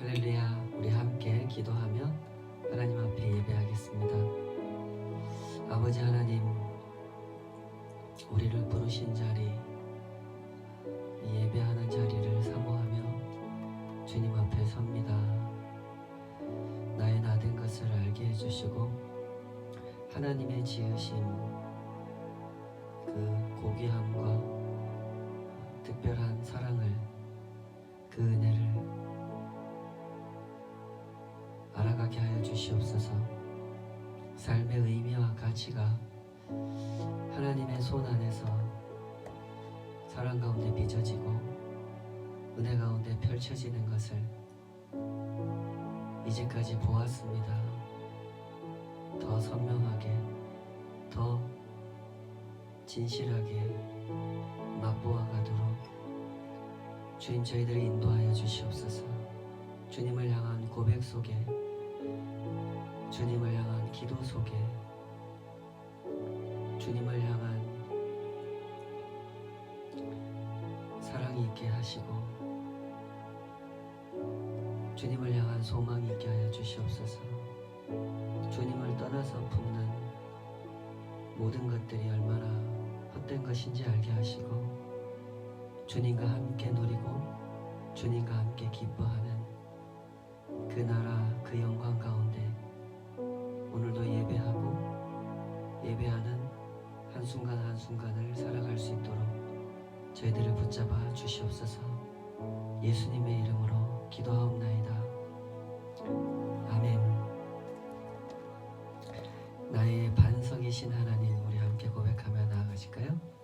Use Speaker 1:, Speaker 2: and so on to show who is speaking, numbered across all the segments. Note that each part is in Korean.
Speaker 1: 할렐루야. 우리 함께 기도하며 하나님 앞에 예배하겠습니다. 아버지 하나님, 우리를 부르신 자리, 이 예배하는 자리를 사모하며 주님 앞에 섭니다. 나의 나된 것을 알게 해주시고 하나님의 지으신 그 고귀함과 특별한 사랑을, 그 은혜를 알아가게 하여 주시옵소서. 삶의 의미와 가치가 하나님의 손 안에서 사랑 가운데 빚어지고 은혜 가운데 펼쳐지는 것을 이제까지 보았습니다. 더 선명하게, 더 진실하게 맛보아 가도록 주님 저희들을 인도하여 주시옵소서. 주님을 향한 고백 속에, 주님을 향한 기도 속에, 주님을 향한 사랑이 있게 하시고 주님을 향한 소망이 있게 하여 주시옵소서. 주님을 떠나서 품는 모든 것들이 얼마나 헛된 것인지 알게 하시고 주님과 함께 누리고 주님과 함께 기뻐하는 그 나라, 그 영광 가운데 오늘도 예배하는 한순간 한순간을 살아갈 수 있도록 저희들을 붙잡아 주시옵소서. 예수님의 이름으로 기도하옵나이다. 아멘. 나의 반석이신 하나님, 우리 함께 고백하며 나아가실까요?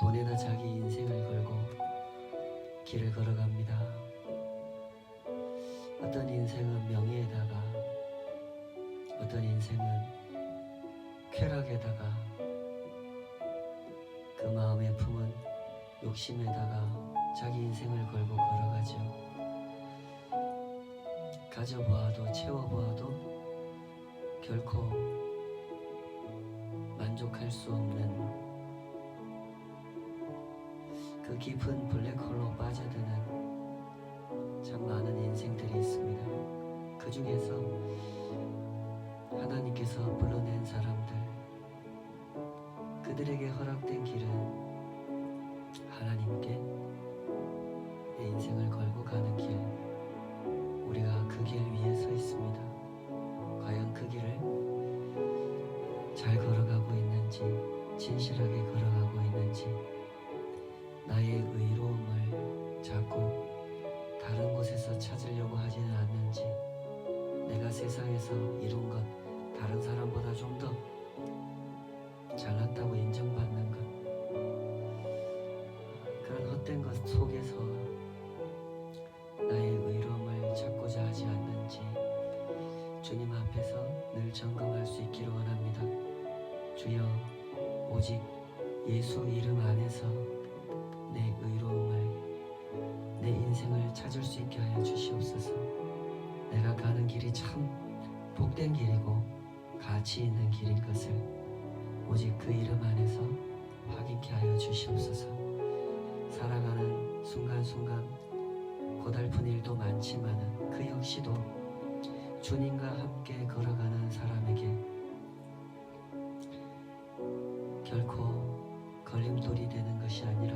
Speaker 1: 돈에다 자기 인생을 걸고 길을 걸어갑니다. 어떤 인생은 명예에다가, 어떤 인생은 쾌락에다가, 그 마음에 품은 욕심에다가 자기 인생을 걸고 걸어가죠. 가져보아도 채워보아도 결코 만족할 수 없는 그 깊은 블랙홀로 빠져드는 참 많은 인생들이 있습니다. 그 중에서 하나님께서 불러낸 사람들, 그들에게 허락된 길은 하나님께 내 인생을 걸고 가는 길, 우리가 그 길 위에 서 있습니다. 과연 그 길을 잘 걸어가고 있는지, 진실하게 걸어가고 있는지, 나의 의로움을 자꾸 다른 곳에서 찾으려고 하지는 않는지, 내가 세상에서 이룬 것 다른 사람보다 좀 더 잘났다고 인정받는 것, 그런 헛된 것 속에서 나의 의로움을 찾고자 하지 않는지 주님 앞에서 늘 점검할 수 있기를 원합니다. 주여, 오직 예수 이름 안에서 내 의로움을, 내 인생을 찾을 수 있게 하여 주시옵소서. 내가 가는 길이 참 복된 길이고 가치 있는 길인 것을 오직 그 이름 안에서 확인케 하여 주시옵소서. 살아가는 순간순간 고달픈 일도 많지만은 그 역시도 주님과 함께 걸어가는 사람에게 결코 걸림돌이 되는 것이 아니라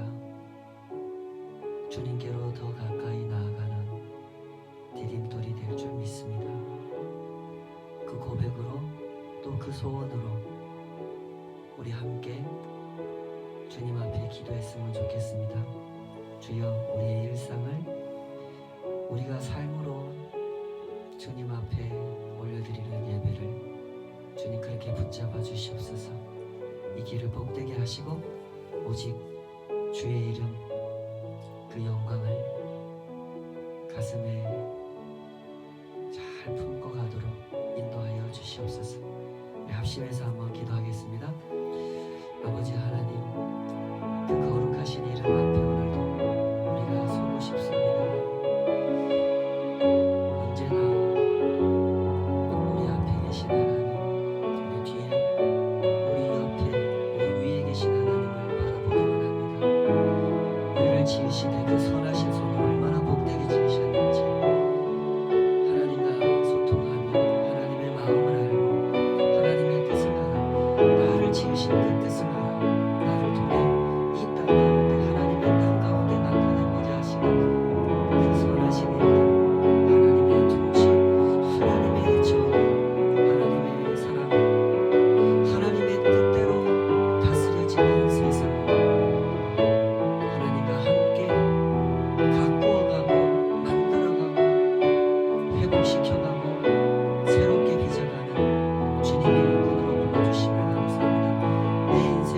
Speaker 1: 주님께로 더 가까이 나아가는 디딤돌이 될 줄 믿습니다. 그 고백으로 또 그 소원으로 우리 함께 주님 앞에 기도했으면 좋겠습니다. 주여, 우리의 일상을 우리가 삶으로 주님 앞에 올려드리는 예배를 주님 그렇게 붙잡아 주시옵소서. 이 길을 복되게 하시고 오직 주의 이름 그 영광을 가슴에 잘 품고 가도록 인도하여 주시옵소서. 우리 합심해서 한번 기도하겠습니다. 아버지 하나님, 그 거룩하신 이름 앞에 오늘도 우리가 서고 싶습니다. 언제나 우리 앞에 계신 하나님, 우리 뒤에, 우리 옆에, 우리 위에 계신 하나님을 바라보기 원합니다. 우리를 지으시되 그 선하신 손을 얼마나 복되게 지으셨는지 하나님과 소통하며 하나님의 마음을 알고 하나님의 뜻을 알아 나를 지으신 그 뜻을 알아 나를 통해 이 땅 가운데, 하나님의 땅 가운데 나타내고자 하시는 그 선하신 일들, 하나님의 통치, 하나님의 정의, 하나님의 사랑, 하나님의 뜻대로 다스려지는 세상, 하나님과 함께 가꾸어가고 만들어가고 회복시켜가고 새롭게 빚어가는 주님의 일꾼으로 불러주심을 감사합니다. 내 인생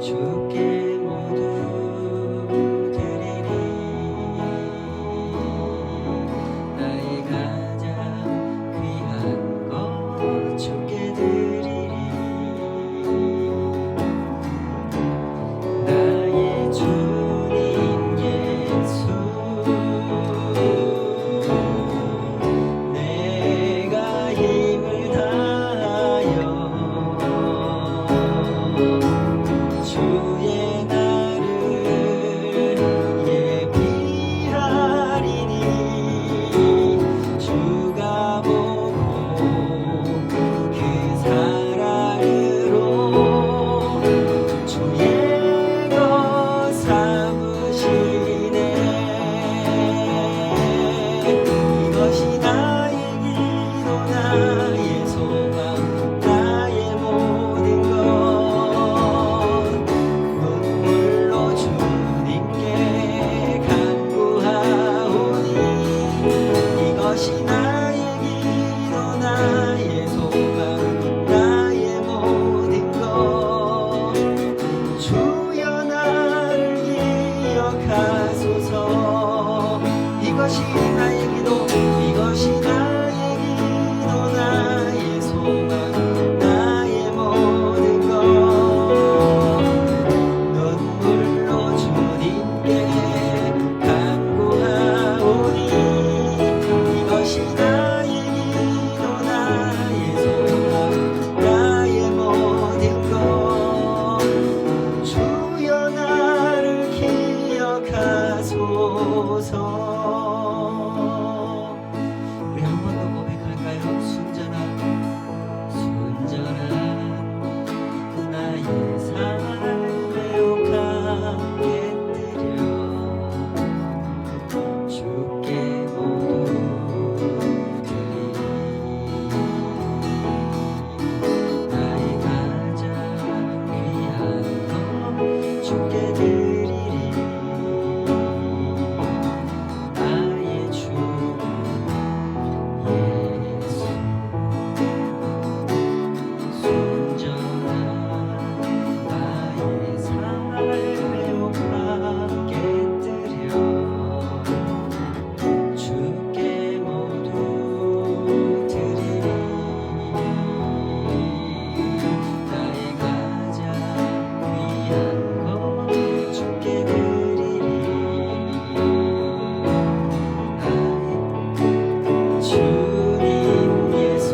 Speaker 1: 주께 모두 드리리. 나의 가장 귀한 것 주께 드리리. 나의 주님 예수, 내가 힘을 다하여 주의 날을 예비하리니. 주가 보고 그 사랑으로 주의 것 삼으시네. 이것이 나의 기도, 나의 소망, 나의 모든 것. 눈물로 주님께 간구하오니. 이것이 나의 기도, 나의 소망, 나의 모든 것. 주여 나를 기억하소서. 이것이 나의 기도, 이것이 나의 기도, 나의 소망, 나의 모든 것. 눈물로 주님께 간구하오니. 이것이 나의 기도, 나의 소망, 나의 모든 것. 주여 나를 기억하소서. 우리 한 번 더 고백할까요? 순전한 나의 삶에 옥합게 드려 주께 모두 드리리. 나의 가장 귀한 것 주께 드리리. 나의 주 예수, 순전한 나의 삶에 옥합게 드려 주께 모두 드리리. 나의 가장 귀한 것 주께 드리리. 나의 주님 예수,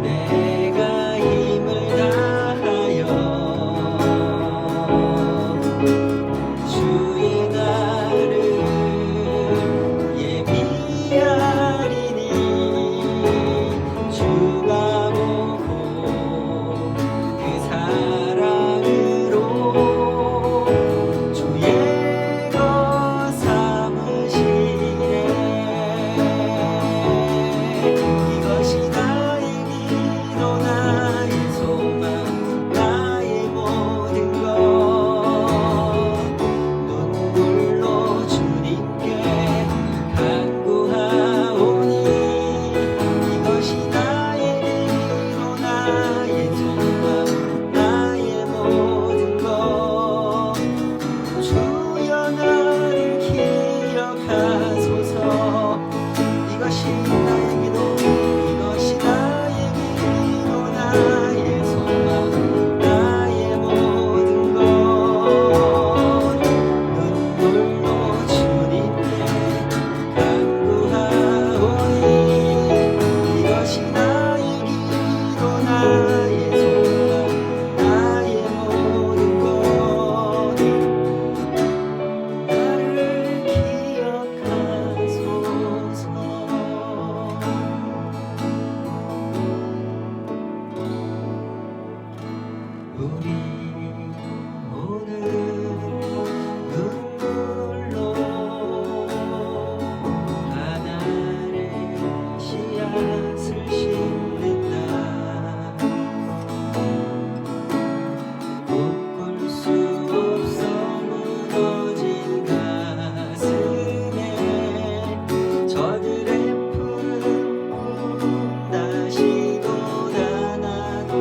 Speaker 1: 내가 힘을 다하여 주의 날을 예비하리니. 주가 보고 그 사랑으로 주의 것 삼으시네. 이것이 나의 기도, 나의 소망, 나의 모든 것. 눈물로 주님께 간구하오니. 이것이 나의 기도, 나의 소망, 나의 모든 것. 주여 나를 기억하소서. 이것이 나의 기도, 이것이 나의 기도, 나의 소망, 나의 모든 것. 눈물로 주님께 간구하오니. 이것이 나의 기도, 나의 소망, 나의 모든 것. 나를 기억하소서. 우리 오늘 눈물로 하늘의 씨앗을 심는다. 꿈꿀 수 없어 무너진 가슴에 저들의 푸른 꿈 다시 돋아나도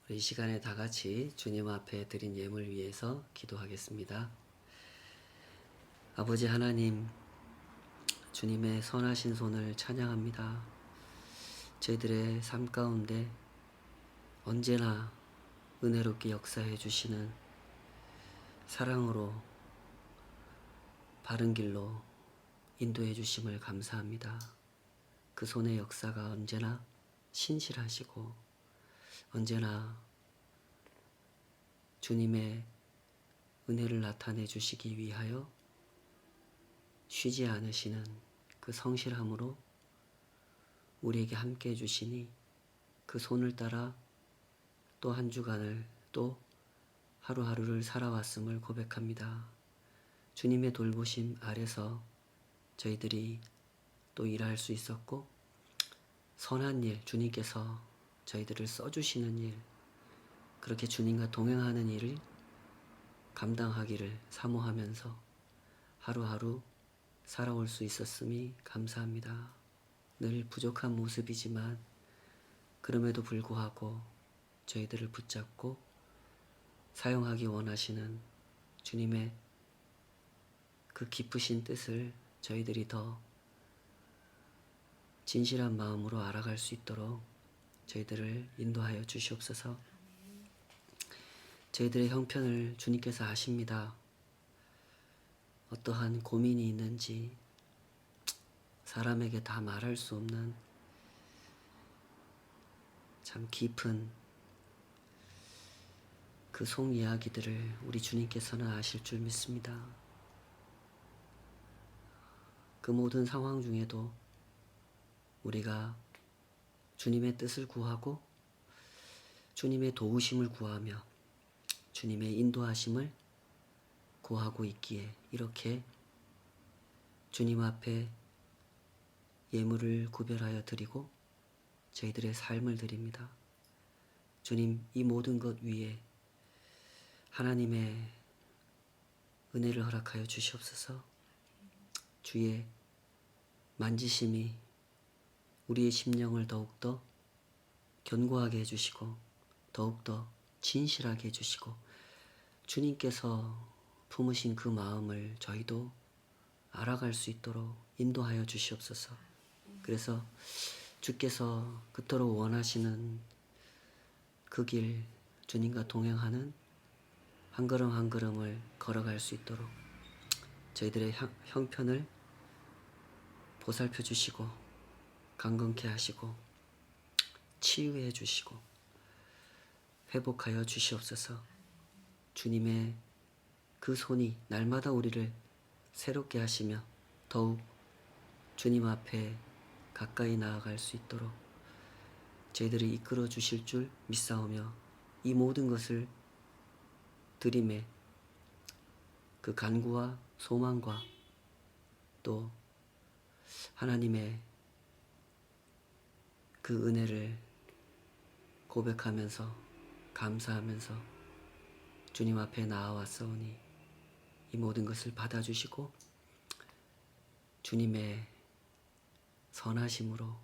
Speaker 1: 우리 이 시간에 다 같이 주님 앞에 드린 예물 위해서 기도하겠습니다. 아버지 하나님, 주님의 선하신 손을 찬양합니다. 저희들의 삶 가운데 언제나 은혜롭게 역사해 주시는 사랑으로 바른 길로 인도해 주심을 감사합니다. 그 손의 역사가 언제나 신실하시고 언제나 주님의 은혜를 나타내 주시기 위하여 쉬지 않으시는 그 성실함으로 우리에게 함께 해주시니 그 손을 따라 또 한 주간을 또 하루하루를 살아왔음을 고백합니다. 주님의 돌보심 아래서 저희들이 또 일할 수 있었고 선한 일, 주님께서 저희들을 써주시는 일, 그렇게 주님과 동행하는 일을 감당하기를 사모하면서 하루하루 살아올 수 있었음이 감사합니다. 늘 부족한 모습이지만 그럼에도 불구하고 저희들을 붙잡고 사용하기 원하시는 주님의 그 깊으신 뜻을 저희들이 더 진실한 마음으로 알아갈 수 있도록 저희들을 인도하여 주시옵소서. 저희들의 형편을 주님께서 아십니다. 어떠한 고민이 있는지 사람에게 다 말할 수 없는 참 깊은 그 속 이야기들을 우리 주님께서는 아실 줄 믿습니다. 그 모든 상황 중에도 우리가 주님의 뜻을 구하고 주님의 도우심을 구하며 주님의 인도하심을 구하고 있기에 이렇게 주님 앞에 예물을 구별하여 드리고 저희들의 삶을 드립니다. 주님, 이 모든 것 위에 하나님의 은혜를 허락하여 주시옵소서. 주의 만지심이 우리의 심령을 더욱더 견고하게 해주시고 더욱더 진실하게 해주시고 주님께서 품으신 그 마음을 저희도 알아갈 수 있도록 인도하여 주시옵소서. 그래서 주께서 그토록 원하시는 그 길, 주님과 동행하는 한 걸음 한 걸음을 걸어갈 수 있도록 저희들의 형편을 보살펴 주시고 강건케 하시고 치유해 주시고 회복하여 주시옵소서. 주님의 그 손이 날마다 우리를 새롭게 하시며 더욱 주님 앞에 가까이 나아갈 수 있도록 저희들을 이끌어 주실 줄 믿사오며 이 모든 것을 드림에 그 간구와 소망과 또 하나님의 그 은혜를 고백하면서 감사하면서 주님 앞에 나아왔사오니 이 모든 것을 받아주시고 주님의 선하심으로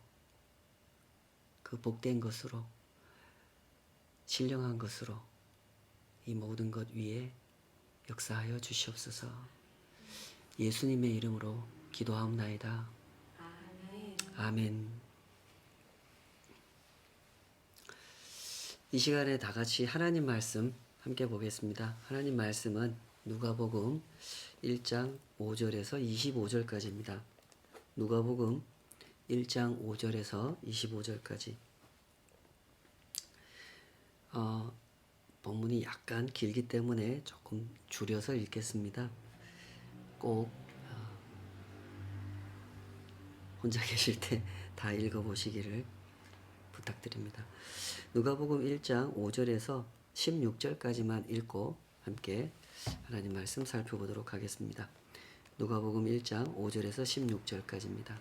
Speaker 1: 그 복된 것으로 신령한 것으로 이 모든 것 위에 역사하여 주시옵소서. 예수님의 이름으로 기도하옵나이다. 아멘. 이 시간에 다 같이 하나님 말씀 함께 보겠습니다. 하나님 말씀은 누가복음 1장 5절에서 25절까지입니다. 누가복음 1장 5절에서 25절까지. 본문이 약간 길기 때문에 조금 줄여서 읽겠습니다. 꼭 혼자 계실 때 다 읽어보시기를 부탁드립니다. 누가복음 1장 5절에서 16절까지만 읽고 함께 하나님 말씀 살펴보도록 하겠습니다. 누가복음 1장 5절에서 16절까지입니다.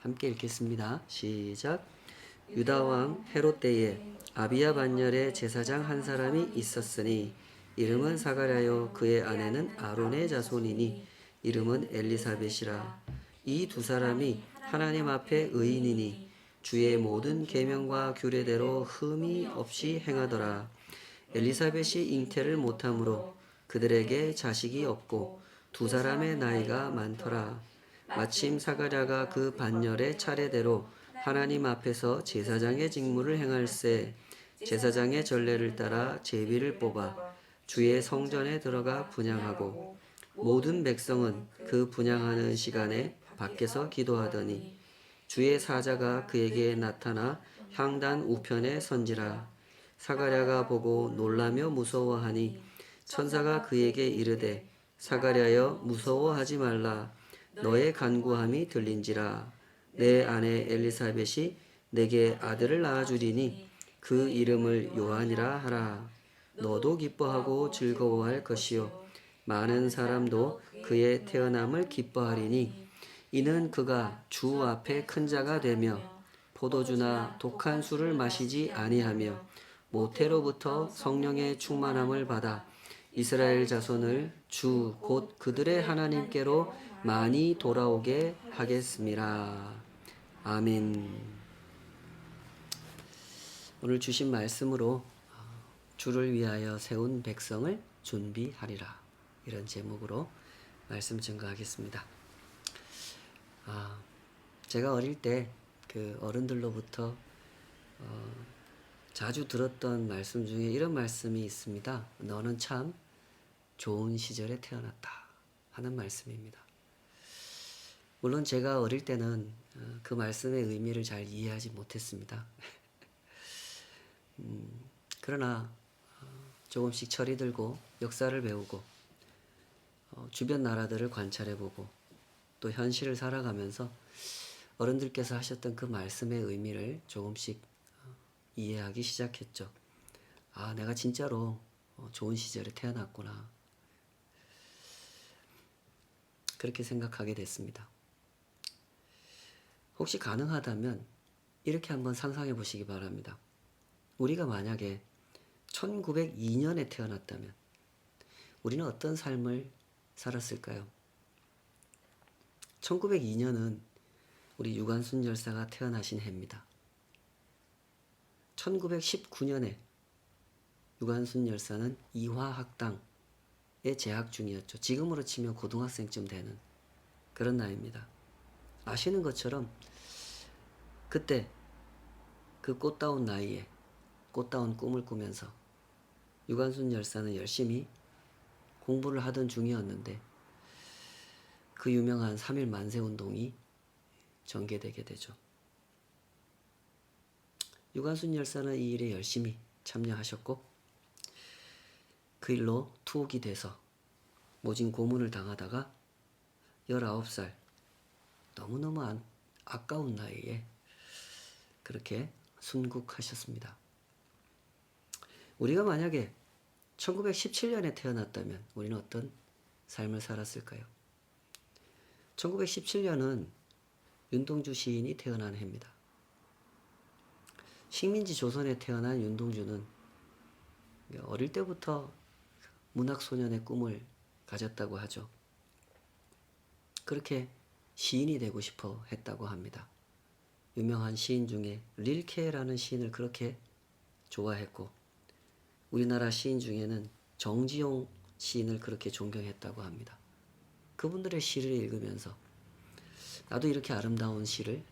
Speaker 1: 함께 읽겠습니다. 시작. 유다왕 헤롯 때에 아비야 반열에 제사장 한 사람이 있었으니 이름은 사가랴요 그의 아내는 아론의 자손이니 이름은 엘리사벳이라. 이 두 사람이 하나님 앞에 의인이니 주의 모든 계명과 규례대로 흠이 없이 행하더라. 엘리사벳이 잉태를 못하므로 그들에게 자식이 없고 두 사람의 나이가 많더라. 마침 사가랴가 그 반열의 차례대로 하나님 앞에서 제사장의 직무를 행할세. 제사장의 전례를 따라 제비를 뽑아 주의 성전에 들어가 분향하고 모든 백성은 그 분향하는 시간에 밖에서 기도하더니 주의 사자가 그에게 나타나 향단 우편에 선지라. 사가랴가 보고 놀라며 무서워하니 천사가 그에게 이르되 사가랴여 무서워하지 말라. 너의 간구함이 들린지라. 내 아내 엘리사벳이 내게 아들을 낳아주리니 그 이름을 요한이라 하라. 너도 기뻐하고 즐거워할 것이요 많은 사람도 그의 태어남을 기뻐하리니 이는 그가 주 앞에 큰 자가 되며 포도주나 독한 술을 마시지 아니하며 모태로부터 성령의 충만함을 받아 이스라엘 자손을 주 곧 그들의 하나님께로 많이 돌아오게 하겠습니다. 아멘. 오늘 주신 말씀으로 주를 위하여 세운 백성을 준비하리라, 이런 제목으로 말씀 증거하겠습니다. 제가 어릴 때 그 어른들로부터 자주 들었던 말씀 중에 이런 말씀이 있습니다. 너는 참 좋은 시절에 태어났다 하는 말씀입니다. 물론 제가 어릴 때는 그 말씀의 의미를 잘 이해하지 못했습니다. 그러나 조금씩 철이 들고 역사를 배우고 주변 나라들을 관찰해보고 또 현실을 살아가면서 어른들께서 하셨던 그 말씀의 의미를 조금씩 이해하기 시작했죠. 내가 진짜로 좋은 시절에 태어났구나, 그렇게 생각하게 됐습니다. 혹시 가능하다면 이렇게 한번 상상해 보시기 바랍니다. 우리가 만약에 1902년에 태어났다면 우리는 어떤 삶을 살았을까요? 1902년은 우리 유관순 열사가 태어나신 해입니다. 1919년에 유관순 열사는 이화학당에 재학 중이었죠. 지금으로 치면 고등학생쯤 되는 그런 나이입니다. 아시는 것처럼 그때 그 꽃다운 나이에 꽃다운 꿈을 꾸면서 유관순 열사는 열심히 공부를 하던 중이었는데 그 유명한 3.1 만세운동이 전개되게 되죠. 유관순 열사는 이 일에 열심히 참여하셨고 그 일로 투옥이 돼서 모진 고문을 당하다가 19살, 너무너무 아까운 나이에 그렇게 순국하셨습니다. 우리가 만약에 1917년에 태어났다면 우리는 어떤 삶을 살았을까요? 1917년은 윤동주 시인이 태어난 해입니다. 식민지 조선에 태어난 윤동주는 어릴 때부터 문학소년의 꿈을 가졌다고 하죠. 그렇게 시인이 되고 싶어 했다고 합니다. 유명한 시인 중에 릴케라는 시인을 그렇게 좋아했고 우리나라 시인 중에는 정지용 시인을 그렇게 존경했다고 합니다. 그분들의 시를 읽으면서 나도 이렇게 아름다운 시를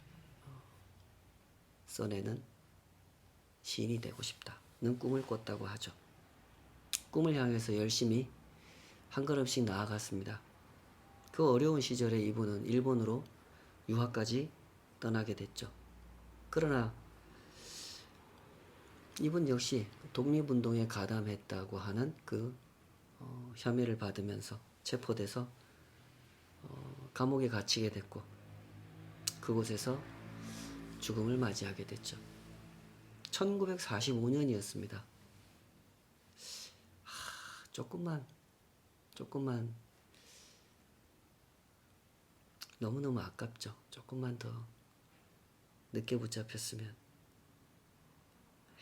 Speaker 1: 써내는 시인이 되고 싶다는 꿈을 꿨다고 하죠. 꿈을 향해서 열심히 한 걸음씩 나아갔습니다. 그 어려운 시절에 이분은 일본으로 유학까지 떠나게 됐죠. 그러나 이분 역시 독립운동에 가담했다고 하는 그 혐의를 받으면서 체포돼서 감옥에 갇히게 됐고 그곳에서 죽음을 맞이하게 됐죠. 1945년이었습니다. 조금만 너무너무 아깝죠. 조금만 더 늦게 붙잡혔으면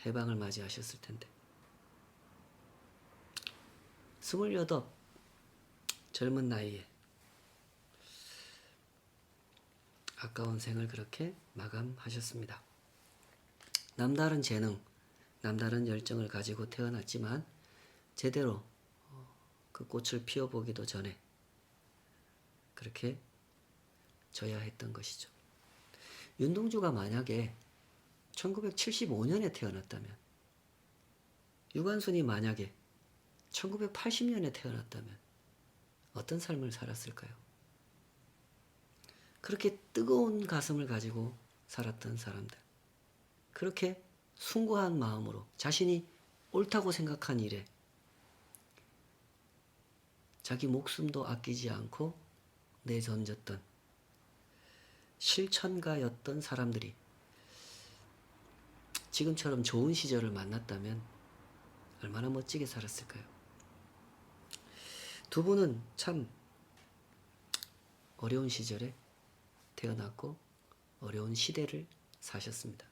Speaker 1: 해방을 맞이하셨을 텐데. 28 젊은 나이에 아까운 생을 그렇게 마감하셨습니다. 남다른 재능, 남다른 열정을 가지고 태어났지만 제대로 그 꽃을 피워보기도 전에 그렇게 져야 했던 것이죠. 윤동주가 만약에 1975년에 태어났다면, 유관순이 만약에 1980년에 태어났다면 어떤 삶을 살았을까요? 그렇게 뜨거운 가슴을 가지고 살았던 사람들, 그렇게 숭고한 마음으로 자신이 옳다고 생각한 일에 자기 목숨도 아끼지 않고 내던졌던 실천가였던 사람들이 지금처럼 좋은 시절을 만났다면 얼마나 멋지게 살았을까요? 두 분은 참 어려운 시절에 태어났고 어려운 시대를 사셨습니다.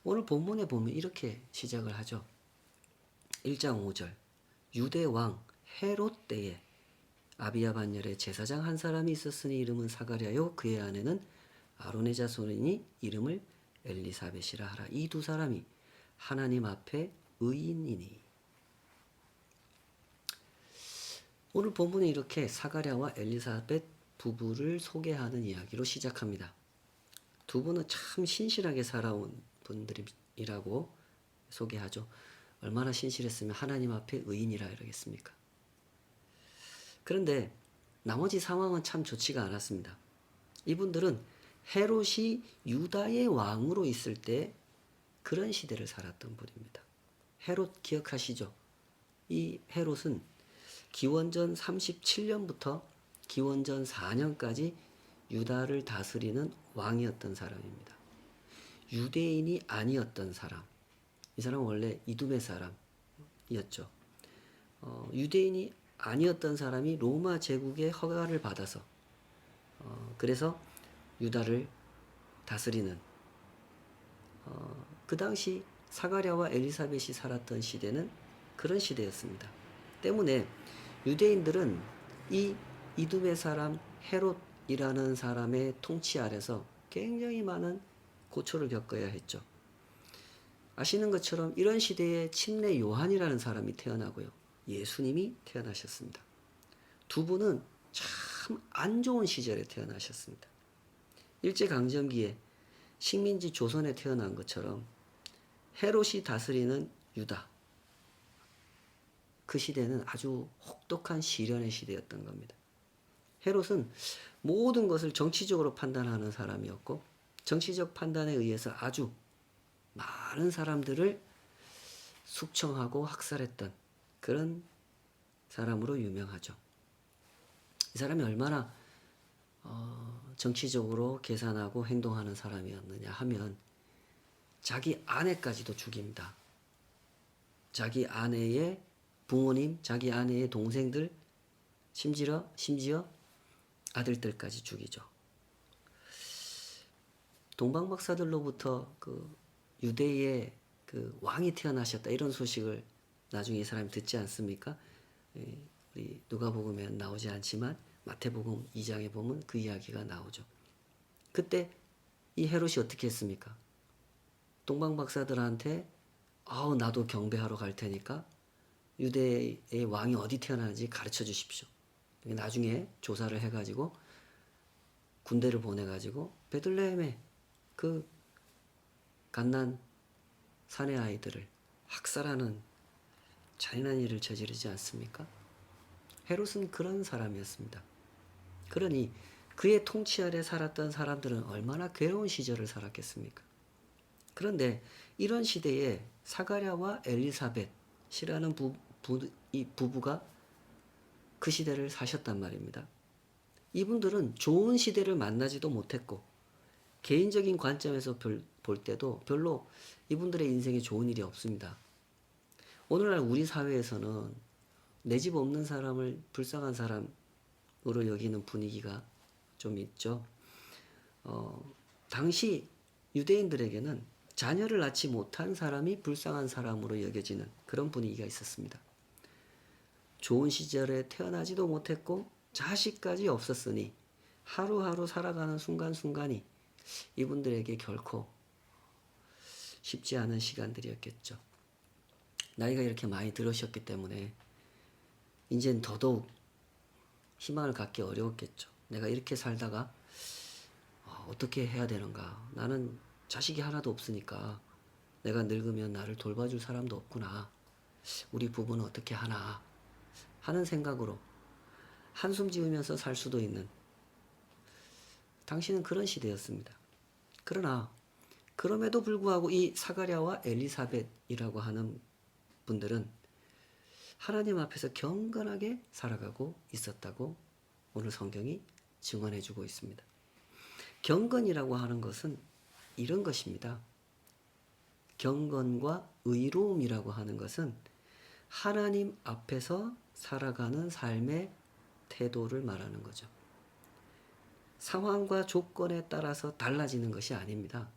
Speaker 1: 오늘 본문에 보면 이렇게 시작을 하죠. 1장 5절, 유대 왕 헤롯 때에 아비야 반열에 제사장 한 사람이 있었으니 이름은 사가랴요 그의 아내는 아론의 자손이니 이름을 엘리사벳이라 하라. 이 두 사람이 하나님 앞에 의인이니. 오늘 본문은 이렇게 사가랴와 엘리사벳 부부를 소개하는 이야기로 시작합니다. 두 분은 참 신실하게 살아온 분들이라고 소개하죠. 얼마나 신실했으면 하나님 앞에 의인이라 이러겠습니까? 그런데 나머지 상황은 참 좋지가 않았습니다. 이분들은 헤롯이 유다의 왕으로 있을 때 그런 시대를 살았던 분입니다. 헤롯 기억하시죠? 이 헤롯은 기원전 37년부터 기원전 4년까지 유다를 다스리는 왕이었던 사람입니다. 유대인이 아니었던 사람. 이 사람은 원래 이두메 사람이었죠. 유대인이 아니었던 사람이 로마 제국의 허가를 받아서 그래서 유다를 다스리는 그 당시 사가랴와 엘리사벳이 살았던 시대는 그런 시대였습니다. 때문에 유대인들은 이 이두메 사람 헤롯이라는 사람의 통치 아래서 굉장히 많은 고초를 겪어야 했죠. 아시는 것처럼 이런 시대에 침례 요한이라는 사람이 태어나고요. 예수님이 태어나셨습니다. 두 분은 참 안 좋은 시절에 태어나셨습니다. 일제강점기에 식민지 조선에 태어난 것처럼 헤롯이 다스리는 유다, 그 시대는 아주 혹독한 시련의 시대였던 겁니다. 헤롯은 모든 것을 정치적으로 판단하는 사람이었고 정치적 판단에 의해서 아주 많은 사람들을 숙청하고 학살했던 그런 사람으로 유명하죠. 이 사람이 얼마나 정치적으로 계산하고 행동하는 사람이었느냐 하면 자기 아내까지도 죽입니다. 자기 아내의 부모님, 자기 아내의 동생들, 심지어 아들들까지 죽이죠. 동방박사들로부터 그 유대의 그 왕이 태어나셨다 이런 소식을 나중에 이 사람이 듣지 않습니까? 우리 누가복음에 나오지 않지만 마태복음 2장에 보면 그 이야기가 나오죠. 그때 이 헤롯이 어떻게 했습니까? 동방박사들한테 나도 경배하러 갈 테니까 유대의 왕이 어디 태어나는지 가르쳐 주십시오. 나중에 조사를 해가지고 군대를 보내가지고 베들레헴에 그 갓난 사내 아이들을 학살하는 잔인한 일을 저지르지 않습니까? 헤롯은 그런 사람이었습니다. 그러니 그의 통치 아래 살았던 사람들은 얼마나 괴로운 시절을 살았겠습니까? 그런데 이런 시대에 사가랴와 엘리사벳이라는 이 부부가 그 시대를 사셨단 말입니다. 이분들은 좋은 시대를 만나지도 못했고 개인적인 관점에서 볼 때도 별로 이분들의 인생에 좋은 일이 없습니다. 오늘날 우리 사회에서는 내 집 없는 사람을 불쌍한 사람으로 여기는 분위기가 좀 있죠. 당시 유대인들에게는 자녀를 낳지 못한 사람이 불쌍한 사람으로 여겨지는 그런 분위기가 있었습니다. 좋은 시절에 태어나지도 못했고 자식까지 없었으니 하루하루 살아가는 순간순간이 이분들에게 결코 쉽지 않은 시간들이었겠죠. 나이가 이렇게 많이 들으셨기 때문에 이제는 더더욱 희망을 갖기 어려웠겠죠. 내가 이렇게 살다가 어떻게 해야 되는가. 나는 자식이 하나도 없으니까 내가 늙으면 나를 돌봐줄 사람도 없구나. 우리 부부는 어떻게 하나 하는 생각으로 한숨 지으면서 살 수도 있는 당시는 그런 시대였습니다. 그러나 그럼에도 불구하고 이 사가랴와 엘리사벳이라고 하는 분들은 하나님 앞에서 경건하게 살아가고 있었다고 오늘 성경이 증언해주고 있습니다. 경건이라고 하는 것은 이런 것입니다. 경건과 의로움이라고 하는 것은 하나님 앞에서 살아가는 삶의 태도를 말하는 거죠. 상황과 조건에 따라서 달라지는 것이 아닙니다.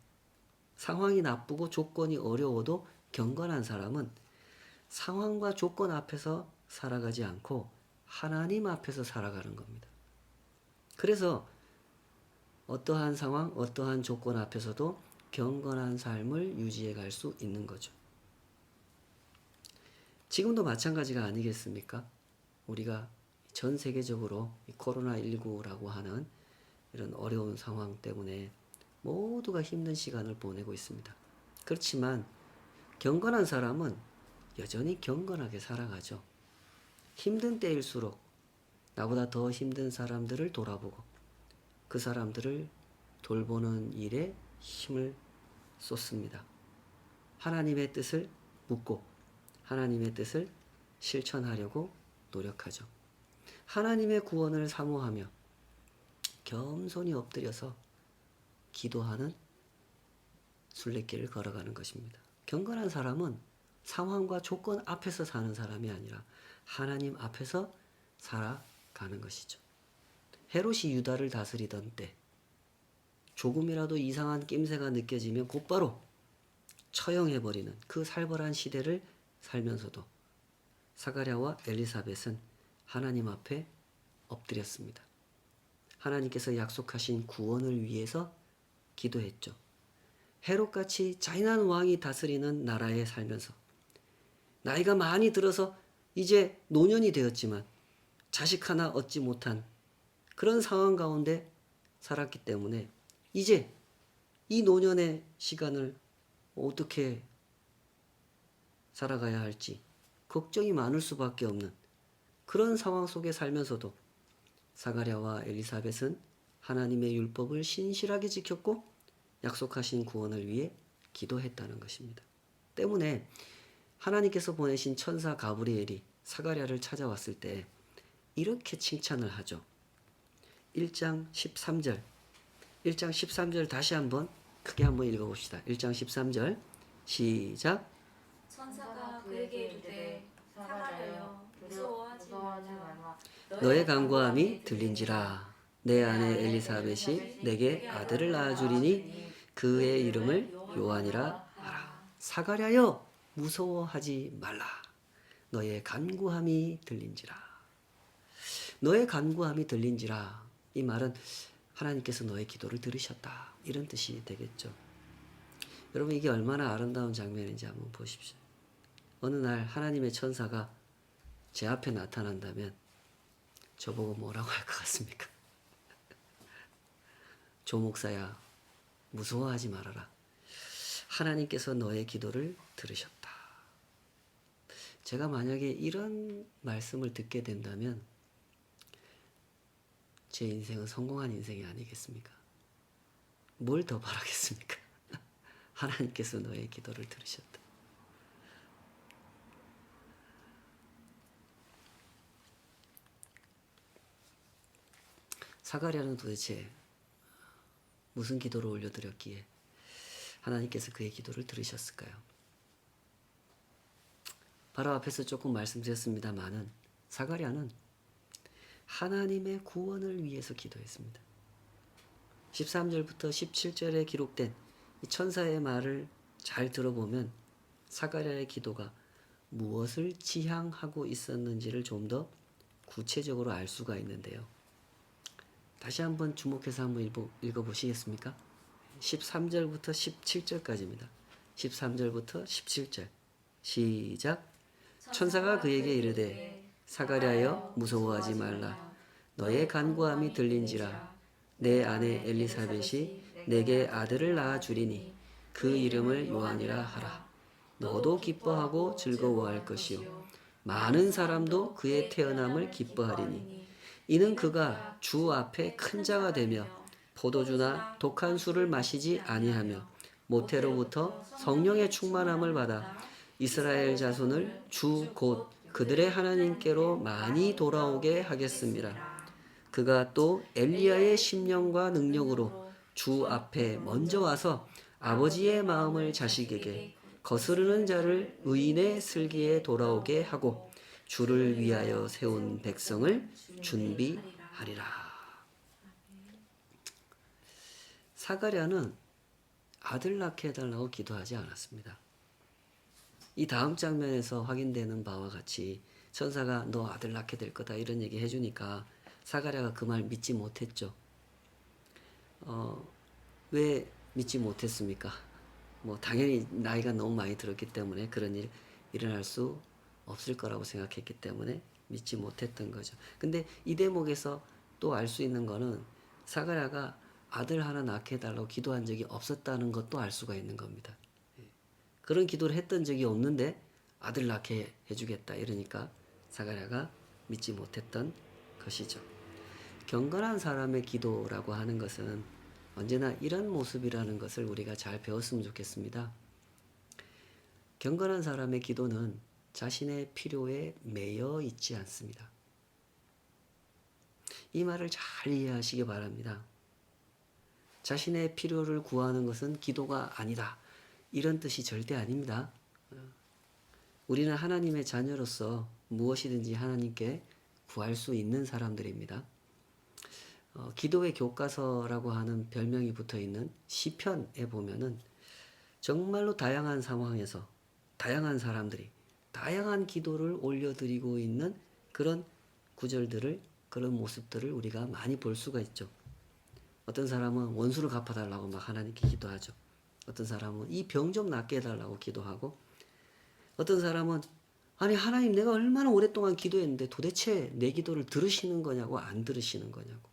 Speaker 1: 상황이 나쁘고 조건이 어려워도 경건한 사람은 상황과 조건 앞에서 살아가지 않고 하나님 앞에서 살아가는 겁니다. 그래서 어떠한 상황, 어떠한 조건 앞에서도 경건한 삶을 유지해 갈 수 있는 거죠. 지금도 마찬가지가 아니겠습니까? 우리가 전 세계적으로 코로나19라고 하는 이런 어려운 상황 때문에 모두가 힘든 시간을 보내고 있습니다. 그렇지만 경건한 사람은 여전히 경건하게 살아가죠. 힘든 때일수록 나보다 더 힘든 사람들을 돌아보고 그 사람들을 돌보는 일에 힘을 쏟습니다. 하나님의 뜻을 묻고 하나님의 뜻을 실천하려고 노력하죠. 하나님의 구원을 사모하며 겸손히 엎드려서 기도하는 순례길을 걸어가는 것입니다. 경건한 사람은 상황과 조건 앞에서 사는 사람이 아니라 하나님 앞에서 살아가는 것이죠. 헤롯이 유다를 다스리던 때 조금이라도 이상한 낌새가 느껴지면 곧바로 처형해버리는 그 살벌한 시대를 살면서도 사가랴와 엘리사벳은 하나님 앞에 엎드렸습니다. 하나님께서 약속하신 구원을 위해서 기도했죠. 헤롯같이 잔인한 왕이 다스리는 나라에 살면서 나이가 많이 들어서 이제 노년이 되었지만 자식 하나 얻지 못한 그런 상황 가운데 살았기 때문에 이제 이 노년의 시간을 어떻게 살아가야 할지 걱정이 많을 수밖에 없는 그런 상황 속에 살면서도 사가랴와 엘리사벳은 하나님의 율법을 신실하게 지켰고 약속하신 구원을 위해 기도했다는 것입니다. 때문에 하나님께서 보내신 천사 가브리엘이 사가랴를 찾아왔을 때 이렇게 칭찬을 하죠. 1장 13절 1장 13절 다시 한번 크게 한번 읽어봅시다. 1장 13절 시작.
Speaker 2: 천사가 그에게 이르되 사가랴여 무서워하지 말라.
Speaker 1: 너의 간구함이 들린지라. 내 아내 엘리사벳이 내게 아들을 낳아주리니 그의 이름을 요한이라 하라. 사가랴여 무서워하지 말라. 너의 간구함이 들린지라. 너의 간구함이 들린지라. 이 말은 하나님께서 너의 기도를 들으셨다. 이런 뜻이 되겠죠. 여러분 이게 얼마나 아름다운 장면인지 한번 보십시오. 어느 날 하나님의 천사가 제 앞에 나타난다면 저보고 뭐라고 할 것 같습니까? 조 목사야 무서워하지 말아라. 하나님께서 너의 기도를 들으셨다. 제가 만약에 이런 말씀을 듣게 된다면 제 인생은 성공한 인생이 아니겠습니까? 뭘 더 바라겠습니까? 하나님께서 너의 기도를 들으셨다. 사가랴는 도대체 무슨 기도를 올려드렸기에 하나님께서 그의 기도를 들으셨을까요? 바로 앞에서 조금 말씀드렸습니다마는 사가랴는 하나님의 구원을 위해서 기도했습니다. 13절부터 17절에 기록된 이 천사의 말을 잘 들어보면 사가랴의 기도가 무엇을 지향하고 있었는지를 좀 더 구체적으로 알 수가 있는데요. 다시 한번 주목해서 한번 읽어보시겠습니까? 13절부터 17절까지입니다. 13절부터 17절. 시작. 천사가 그에게 이르되 사가랴여 무서워하지 말라. 너의 간구함이 들린지라. 내 아내 엘리사벳이 내게 아들을 낳아 주리니 그 이름을 요한이라 하라. 너도 기뻐하고 즐거워할 것이요 많은 사람도 그의 태어남을 기뻐하리니 이는 그가 주 앞에 큰 자가 되며 포도주나 독한 술을 마시지 아니하며 모태로부터 성령의 충만함을 받아 이스라엘 자손을 주 곧 그들의 하나님께로 많이 돌아오게 하겠습니다. 그가 또 엘리야의 심령과 능력으로 주 앞에 먼저 와서 아버지의 마음을 자식에게 거스르는 자를 의인의 슬기에 돌아오게 하고 주를 위하여 세운 백성을 준비하리라. 사가랴는 아들 낳게 해달라고 기도하지 않았습니다. 이 다음 장면에서 확인되는 바와 같이 천사가 너 아들 낳게 될 거다 이런 얘기 해주니까 사가랴가 그 말 믿지 못했죠. 왜 믿지 못했습니까? 뭐 당연히 나이가 너무 많이 들었기 때문에 그런 일 일어날 수 없을 거라고 생각했기 때문에 믿지 못했던 거죠. 근데 이 대목에서 또 알 수 있는 거는 사가랴가 아들 하나 낳게 해달라고 기도한 적이 없었다는 것도 알 수가 있는 겁니다. 그런 기도를 했던 적이 없는데 아들 낳게 해주겠다 이러니까 사가랴가 믿지 못했던 것이죠. 경건한 사람의 기도라고 하는 것은 언제나 이런 모습이라는 것을 우리가 잘 배웠으면 좋겠습니다. 경건한 사람의 기도는 자신의 필요에 매여 있지 않습니다. 이 말을 잘 이해하시기 바랍니다. 자신의 필요를 구하는 것은 기도가 아니다. 이런 뜻이 절대 아닙니다. 우리는 하나님의 자녀로서 무엇이든지 하나님께 구할 수 있는 사람들입니다. 기도의 교과서라고 하는 별명이 붙어있는 시편에 보면은 정말로 다양한 상황에서 다양한 사람들이 다양한 기도를 올려드리고 있는 그런 구절들을 그런 모습들을 우리가 많이 볼 수가 있죠. 어떤 사람은 원수를 갚아달라고 막 하나님께 기도하죠. 어떤 사람은 이 병 좀 낫게 해달라고 기도하고 어떤 사람은 아니 하나님 내가 얼마나 오랫동안 기도했는데 도대체 내 기도를 들으시는 거냐고 안 들으시는 거냐고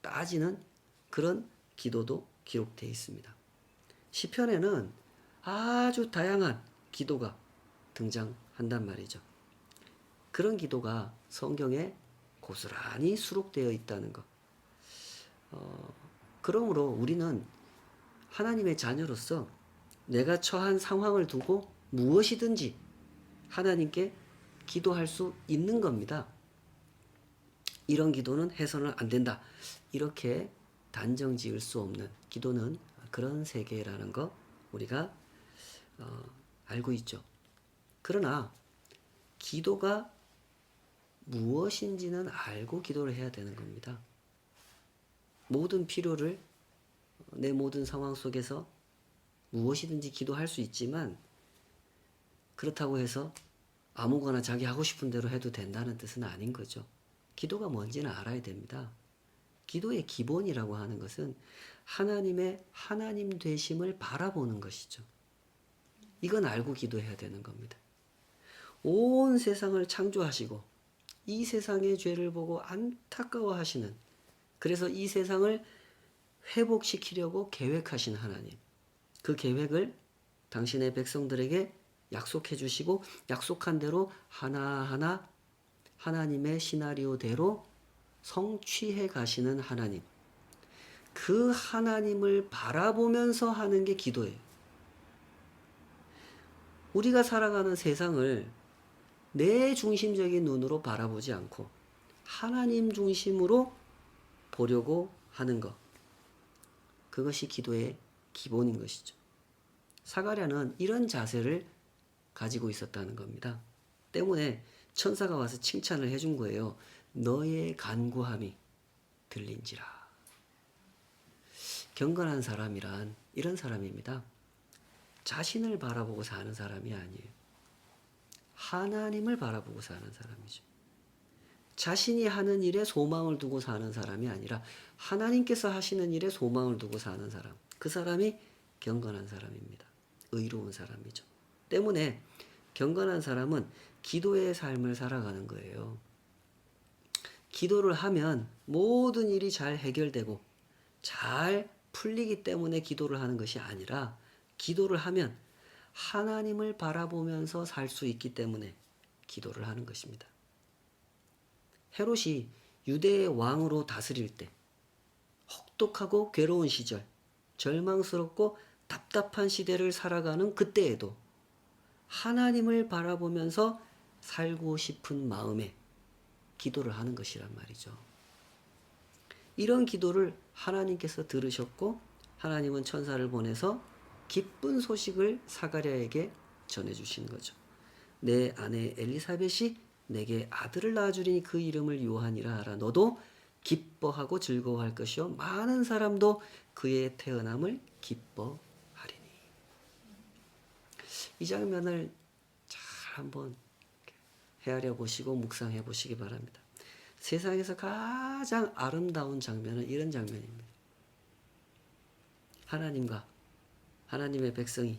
Speaker 1: 따지는 그런 기도도 기록되어 있습니다. 시편에는 아주 다양한 기도가 등장한단 말이죠. 그런 기도가 성경에 고스란히 수록되어 있다는 것. 그러므로 우리는 하나님의 자녀로서 내가 처한 상황을 두고 무엇이든지 하나님께 기도할 수 있는 겁니다. 이런 기도는 해서는 안 된다. 이렇게 단정 지을 수 없는 기도는 그런 세계라는 거 우리가 알고 있죠. 그러나 기도가 무엇인지는 알고 기도를 해야 되는 겁니다. 모든 필요를 내 모든 상황 속에서 무엇이든지 기도할 수 있지만 그렇다고 해서 아무거나 자기 하고 싶은 대로 해도 된다는 뜻은 아닌 거죠. 기도가 뭔지는 알아야 됩니다. 기도의 기본이라고 하는 것은 하나님의 하나님 되심을 바라보는 것이죠. 이건 알고 기도해야 되는 겁니다. 온 세상을 창조하시고 이 세상의 죄를 보고 안타까워하시는 그래서 이 세상을 회복시키려고 계획하신 하나님. 그 계획을 당신의 백성들에게 약속해 주시고 약속한 대로 하나하나 하나님의 시나리오대로 성취해 가시는 하나님. 그 하나님을 바라보면서 하는 게 기도예요. 우리가 살아가는 세상을 내 중심적인 눈으로 바라보지 않고 하나님 중심으로 보려고 하는 것. 그것이 기도의 기본인 것이죠. 사가랴는 이런 자세를 가지고 있었다는 겁니다. 때문에 천사가 와서 칭찬을 해준 거예요. 너의 간구함이 들린지라. 경건한 사람이란 이런 사람입니다. 자신을 바라보고 사는 사람이 아니에요. 하나님을 바라보고 사는 사람이죠. 자신이 하는 일에 소망을 두고 사는 사람이 아니라 하나님께서 하시는 일에 소망을 두고 사는 사람. 그 사람이 경건한 사람입니다. 의로운 사람이죠. 때문에 경건한 사람은 기도의 삶을 살아가는 거예요. 기도를 하면 모든 일이 잘 해결되고 잘 풀리기 때문에 기도를 하는 것이 아니라 기도를 하면 하나님을 바라보면서 살 수 있기 때문에 기도를 하는 것입니다. 헤롯이 유대의 왕으로 다스릴 때 혹독하고 괴로운 시절, 절망스럽고 답답한 시대를 살아가는 그때에도 하나님을 바라보면서 살고 싶은 마음에 기도를 하는 것이란 말이죠. 이런 기도를 하나님께서 들으셨고 하나님은 천사를 보내서 기쁜 소식을 사가랴에게 전해주신 거죠. 내 아내 엘리사벳이 내게 아들을 낳아주리니 그 이름을 요한이라 하라. 너도 기뻐하고 즐거워할 것이요 많은 사람도 그의 태어남을 기뻐하리니. 이 장면을 잘 한번 헤아려 보시고 묵상해 보시기 바랍니다. 세상에서 가장 아름다운 장면은 이런 장면입니다. 하나님과 하나님의 백성이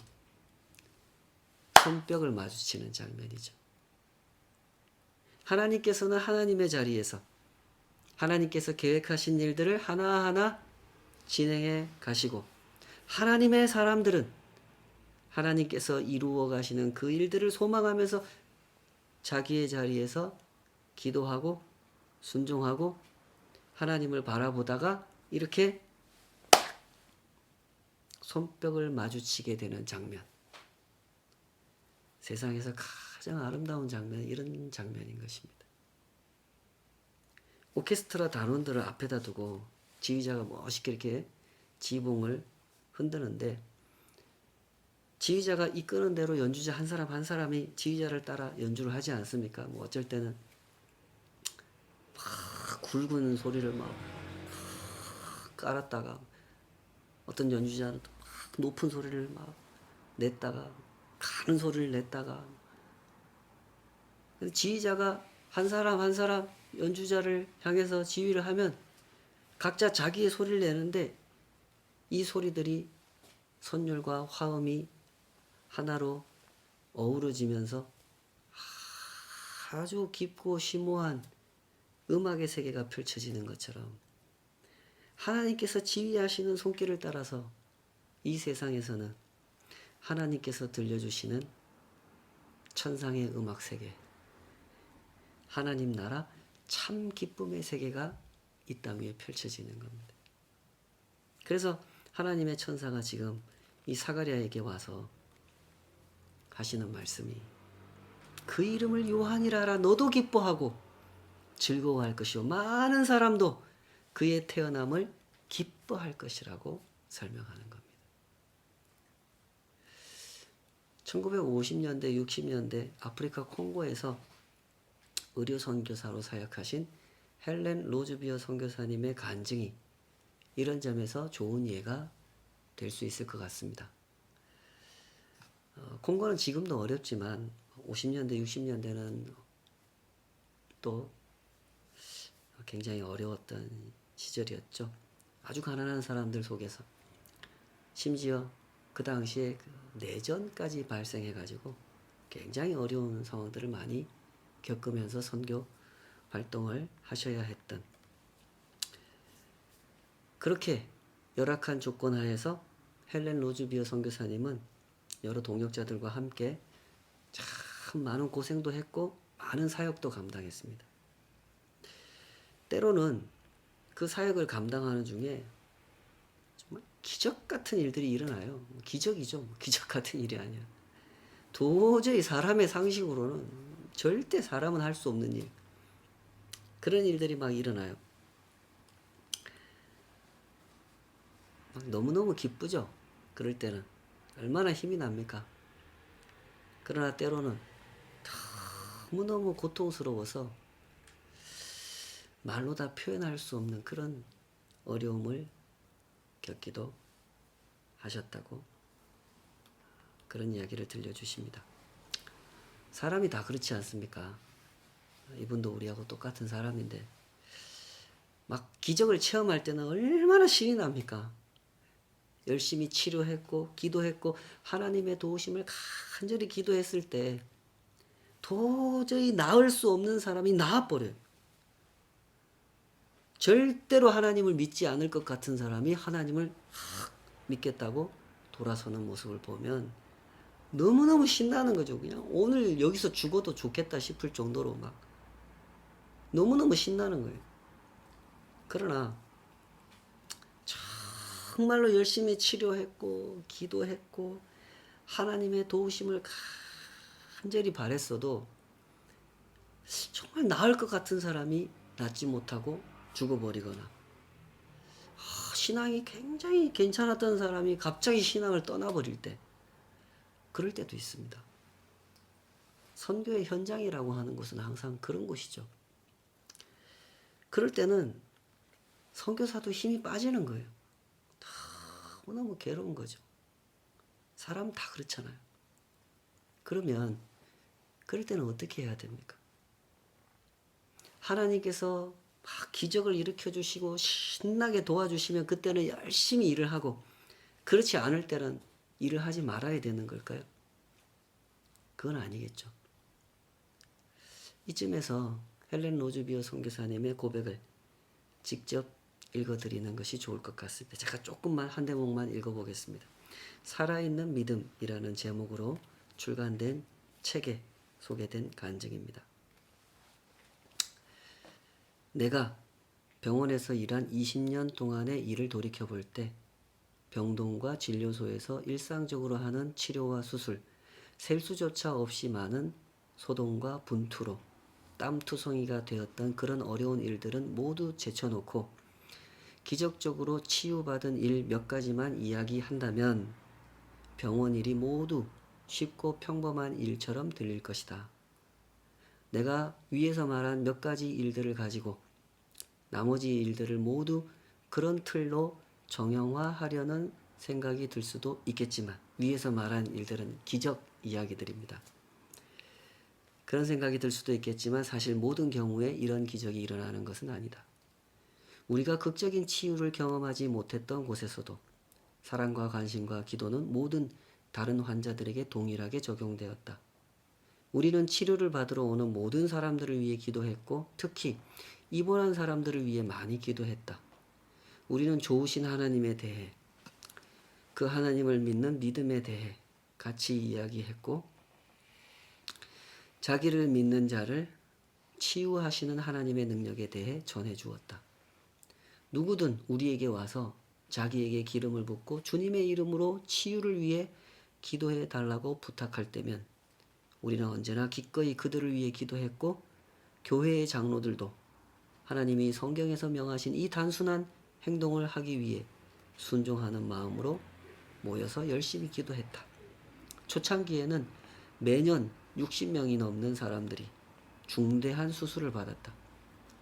Speaker 1: 손뼉을 마주치는 장면이죠. 하나님께서는 하나님의 자리에서 하나님께서 계획하신 일들을 하나하나 진행해 가시고 하나님의 사람들은 하나님께서 이루어 가시는 그 일들을 소망하면서 자기의 자리에서 기도하고 순종하고 하나님을 바라보다가 이렇게 손뼉을 마주치게 되는 장면. 세상에서 가장 아름다운 장면은 이런 장면인 것입니다. 오케스트라 단원들을 앞에다 두고 지휘자가 멋있게 이렇게 지붕을 흔드는데 지휘자가 이끄는 대로 연주자 한 사람 한 사람이 지휘자를 따라 연주를 하지 않습니까? 뭐 어쩔 때는 막 굵은 소리를 막 깔았다가 어떤 연주자는 또 막 높은 소리를 막 냈다가 가는 소리를 냈다가 지휘자가 한 사람 한 사람 연주자를 향해서 지휘를 하면 각자 자기의 소리를 내는데 이 소리들이 선율과 화음이 하나로 어우러지면서 아주 깊고 심오한 음악의 세계가 펼쳐지는 것처럼 하나님께서 지휘하시는 손길을 따라서 이 세상에서는 하나님께서 들려주시는 천상의 음악 세계, 하나님 나라 참 기쁨의 세계가 이 땅 위에 펼쳐지는 겁니다. 그래서 하나님의 천사가 지금 이 사가랴에게 와서 하시는 말씀이 그 이름을 요한이라 하라. 너도 기뻐하고 즐거워할 것이요 많은 사람도 그의 태어남을 기뻐할 것이라고 설명하는 겁니다. 1950년대 60년대 아프리카 콩고에서 의료 선교사로 사역하신 헬렌 로즈비어 선교사님의 간증이 이런 점에서 좋은 예가 될 수 있을 것 같습니다. 콩고는 지금도 어렵지만 50년대 60년대는 또 굉장히 어려웠던 시절이었죠. 아주 가난한 사람들 속에서 심지어 그 당시에 내전까지 발생해가지고 굉장히 어려운 상황들을 많이 겪으면서 선교 활동을 하셔야 했던 그렇게 열악한 조건 하에서 헬렌 로즈비어 선교사님은 여러 동역자들과 함께 참 많은 고생도 했고 많은 사역도 감당했습니다. 때로는 그 사역을 감당하는 중에 정말 기적 같은 일들이 일어나요. 기적이죠. 기적 같은 일이 아니라. 도저히 사람의 상식으로는 절대 사람은 할 수 없는 일. 그런 일들이 막 일어나요. 막 너무너무 기쁘죠. 그럴 때는. 얼마나 힘이 납니까? 그러나 때로는 너무너무 고통스러워서 말로 다 표현할 수 없는 그런 어려움을 겪기도 하셨다고 그런 이야기를 들려주십니다. 사람이 다 그렇지 않습니까? 이분도 우리하고 똑같은 사람인데 막 기적을 체험할 때는 얼마나 신이 납니까? 열심히 치료했고 기도했고 하나님의 도우심을 간절히 기도했을 때 도저히 나을 수 없는 사람이 나아버려요. 절대로 하나님을 믿지 않을 것 같은 사람이 하나님을 믿겠다고 돌아서는 모습을 보면 너무너무 신나는 거죠. 그냥 오늘 여기서 죽어도 좋겠다 싶을 정도로 막 너무너무 신나는 거예요. 그러나 정말로 열심히 치료했고 기도했고 하나님의 도우심을 간절히 바랬어도 정말 나을 것 같은 사람이 낫지 못하고 죽어버리거나 신앙이 굉장히 괜찮았던 사람이 갑자기 신앙을 떠나버릴 때 그럴 때도 있습니다. 선교의 현장이라고 하는 곳은 항상 그런 곳이죠. 그럴 때는 선교사도 힘이 빠지는 거예요. 너무너무 괴로운 거죠. 사람 다 그렇잖아요. 그러면 그럴 때는 어떻게 해야 됩니까? 하나님께서 막 기적을 일으켜 주시고 신나게 도와주시면 그때는 열심히 일을 하고 그렇지 않을 때는 일을 하지 말아야 되는 걸까요? 그건 아니겠죠. 이쯤에서 헬렌 로즈비어 선교사님의 고백을 직접 읽어드리는 것이 좋을 것 같습니다. 제가 조금만 한 대목만 읽어보겠습니다. 살아있는 믿음이라는 제목으로 출간된 책에 소개된 간증입니다. 내가 병원에서 일한 20년 동안의 일을 돌이켜볼 때 병동과 진료소에서 일상적으로 하는 치료와 수술, 셀 수조차 없이 많은 소동과 분투로 땀투성이가 되었던 그런 어려운 일들은 모두 제쳐놓고 기적적으로 치유받은 일 몇 가지만 이야기한다면 병원 일이 모두 쉽고 평범한 일처럼 들릴 것이다. 내가 위에서 말한 몇 가지 일들을 가지고 나머지 일들을 모두 그런 틀로 정형화하려는 생각이 들 수도 있겠지만 위에서 말한 일들은 기적 이야기들입니다. 그런 생각이 들 수도 있겠지만 사실 모든 경우에 이런 기적이 일어나는 것은 아니다. 우리가 극적인 치유를 경험하지 못했던 곳에서도 사랑과 관심과 기도는 모든 다른 환자들에게 동일하게 적용되었다. 우리는 치료를 받으러 오는 모든 사람들을 위해 기도했고 특히 입원한 사람들을 위해 많이 기도했다. 우리는 좋으신 하나님에 대해 그 하나님을 믿는 믿음에 대해 같이 이야기했고 자기를 믿는 자를 치유하시는 하나님의 능력에 대해 전해주었다. 누구든 우리에게 와서 자기에게 기름을 붓고 주님의 이름으로 치유를 위해 기도해 달라고 부탁할 때면 우리는 언제나 기꺼이 그들을 위해 기도했고 교회의 장로들도 하나님이 성경에서 명하신 이 단순한 행동을 하기 위해 순종하는 마음으로 모여서 열심히 기도했다. 초창기에는 매년 60명이 넘는 사람들이 중대한 수술을 받았다.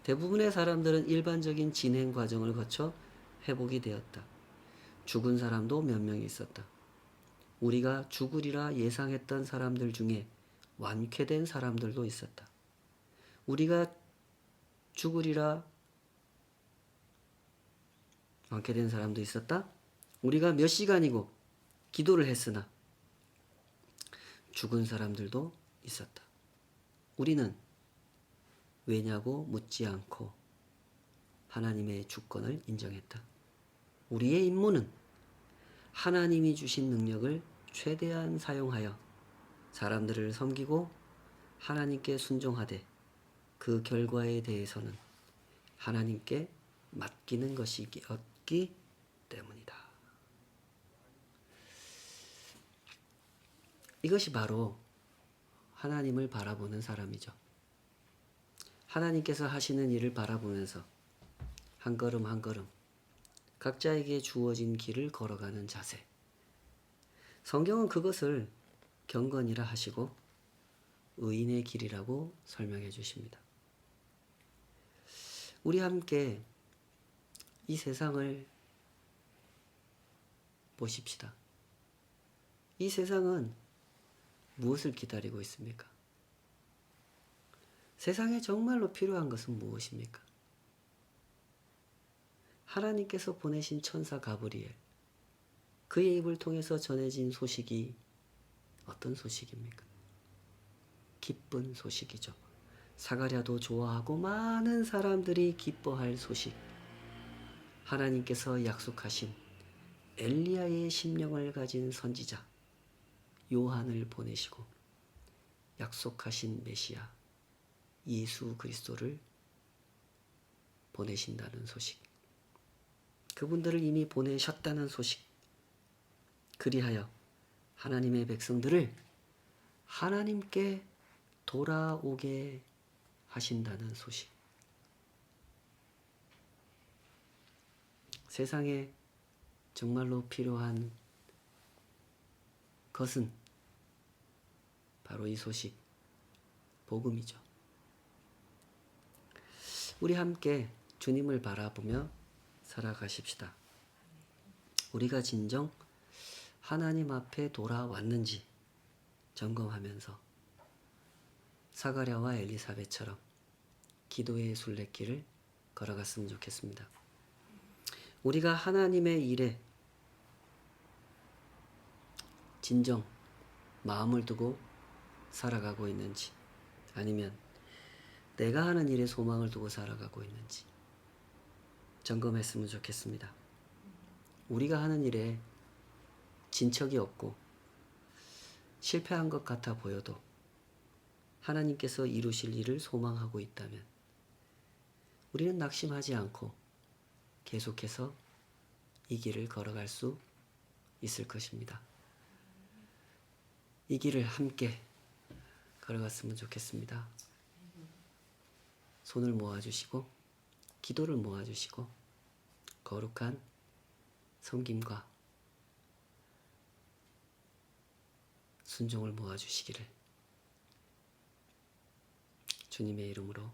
Speaker 1: 대부분의 사람들은 일반적인 진행 과정을 거쳐 회복이 되었다. 죽은 사람도 몇 명 있었다. 우리가 죽으리라 예상했던 사람들 중에 완쾌된 사람들도 있었다. 우리가 죽으리라 완쾌된 사람도 있었다. 우리가 몇 시간이고 기도를 했으나 죽은 사람들도 있었다. 우리는 왜냐고 묻지 않고 하나님의 주권을 인정했다. 우리의 임무는 하나님이 주신 능력을 최대한 사용하여 사람들을 섬기고 하나님께 순종하되 그 결과에 대해서는 하나님께 맡기는 것이었기 때문이다. 이것이 바로 하나님을 바라보는 사람이죠. 하나님께서 하시는 일을 바라보면서 한 걸음 한 걸음 각자에게 주어진 길을 걸어가는 자세. 성경은 그것을 경건이라 하시고 의인의 길이라고 설명해 주십니다. 우리 함께 이 세상을 보십시다. 이 세상은 무엇을 기다리고 있습니까? 세상에 정말로 필요한 것은 무엇입니까? 하나님께서 보내신 천사 가브리엘, 그의 입을 통해서 전해진 소식이 어떤 소식입니까? 기쁜 소식이죠. 사가랴도 좋아하고 많은 사람들이 기뻐할 소식. 하나님께서 약속하신 엘리야의 심령을 가진 선지자 요한을 보내시고 약속하신 메시아 예수 그리스도를 보내신다는 소식. 그분들을 이미 보내셨다는 소식. 그리하여 하나님의 백성들을 하나님께 돌아오게 하신다는 소식. 세상에 정말로 필요한 것은 바로 이 소식, 복음이죠. 우리 함께 주님을 바라보며 살아가십시다. 우리가 진정 하나님 앞에 돌아왔는지 점검하면서 사가랴와 엘리사벳처럼 기도의 순례길을 걸어갔으면 좋겠습니다. 우리가 하나님의 일에 진정 마음을 두고 살아가고 있는지, 아니면 내가 하는 일에 소망을 두고 살아가고 있는지 점검했으면 좋겠습니다. 우리가 하는 일에 진척이 없고 실패한 것 같아 보여도 하나님께서 이루실 일을 소망하고 있다면 우리는 낙심하지 않고 계속해서 이 길을 걸어갈 수 있을 것입니다. 이 길을 함께 걸어갔으면 좋겠습니다. 손을 모아주시고 기도를 모아주시고 거룩한 섬김과 순종을 모아주시기를 주님의 이름으로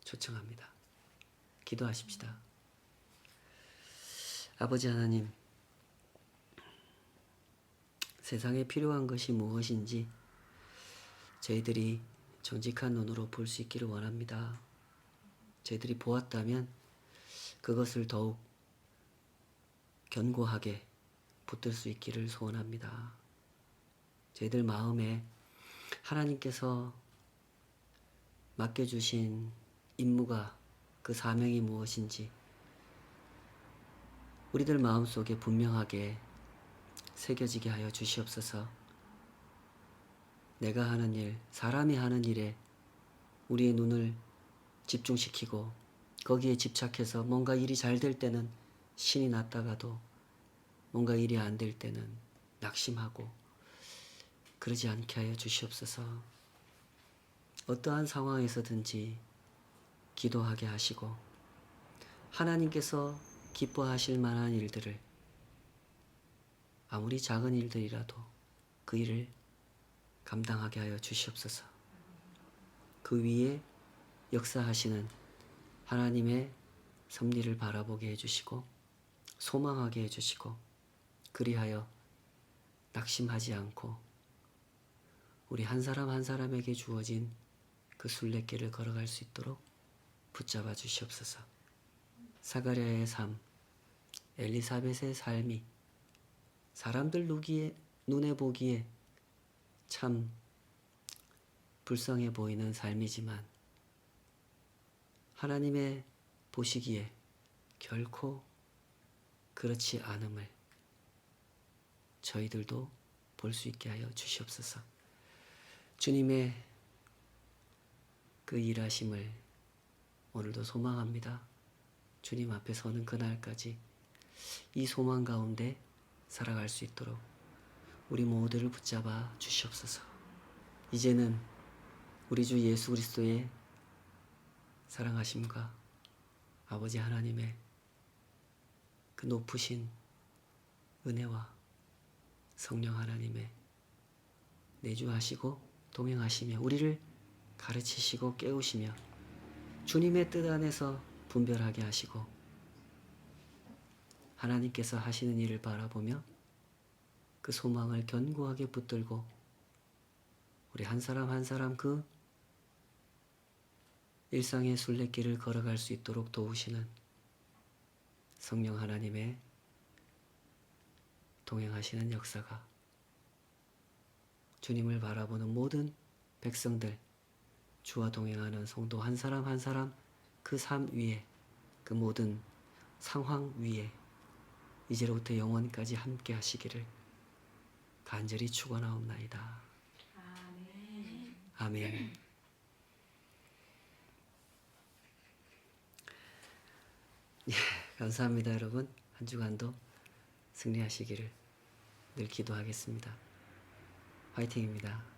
Speaker 1: 초청합니다. 기도하십시다. 아버지 하나님, 세상에 필요한 것이 무엇인지 저희들이 정직한 눈으로 볼 수 있기를 원합니다. 저희들이 보았다면 그것을 더욱 견고하게 붙들 수 있기를 소원합니다. 저희들 마음에 하나님께서 맡겨주신 임무가, 그 사명이 무엇인지 우리들 마음속에 분명하게 새겨지게 하여 주시옵소서. 내가 하는 일, 사람이 하는 일에 우리의 눈을 집중시키고 거기에 집착해서 뭔가 일이 잘 될 때는 신이 났다가도 뭔가 일이 안 될 때는 낙심하고 그러지 않게 하여 주시옵소서. 어떠한 상황에서든지 기도하게 하시고 하나님께서 기뻐하실 만한 일들을, 아무리 작은 일들이라도 그 일을 감당하게 하여 주시옵소서. 그 위에 역사하시는 하나님의 섭리를 바라보게 해주시고 소망하게 해주시고, 그리하여 낙심하지 않고 우리 한 사람 한 사람에게 주어진 그 순례길을 걸어갈 수 있도록 붙잡아 주시옵소서. 사가랴의 삶, 엘리사벳의 삶이 사람들 눈에 보기에 참 불쌍해 보이는 삶이지만 하나님의 보시기에 결코 그렇지 않음을 저희들도 볼 수 있게 하여 주시옵소서. 주님의 그 일하심을 오늘도 소망합니다. 주님 앞에 서는 그날까지 이 소망 가운데 살아갈 수 있도록 우리 모두를 붙잡아 주시옵소서. 이제는 우리 주 예수 그리스도의 사랑하심과 아버지 하나님의 그 높으신 은혜와 성령 하나님의 내주하시고 동행하시며 우리를 가르치시고 깨우시며 주님의 뜻 안에서 분별하게 하시고 하나님께서 하시는 일을 바라보며 그 소망을 견고하게 붙들고 우리 한 사람 한 사람 그 일상의 순례길을 걸어갈 수 있도록 도우시는 성령 하나님의 동행하시는 역사가 주님을 바라보는 모든 백성들, 주와 동행하는 성도 한 사람 한 사람 그 삶 위에, 그 모든 상황 위에 이제로부터 영원까지 함께 하시기를 간절히 축원하옵나이다.
Speaker 2: 아멘.
Speaker 1: 아멘. 예, 감사합니다 여러분. 한 주간도 승리하시기를 늘 기도하겠습니다. 화이팅입니다.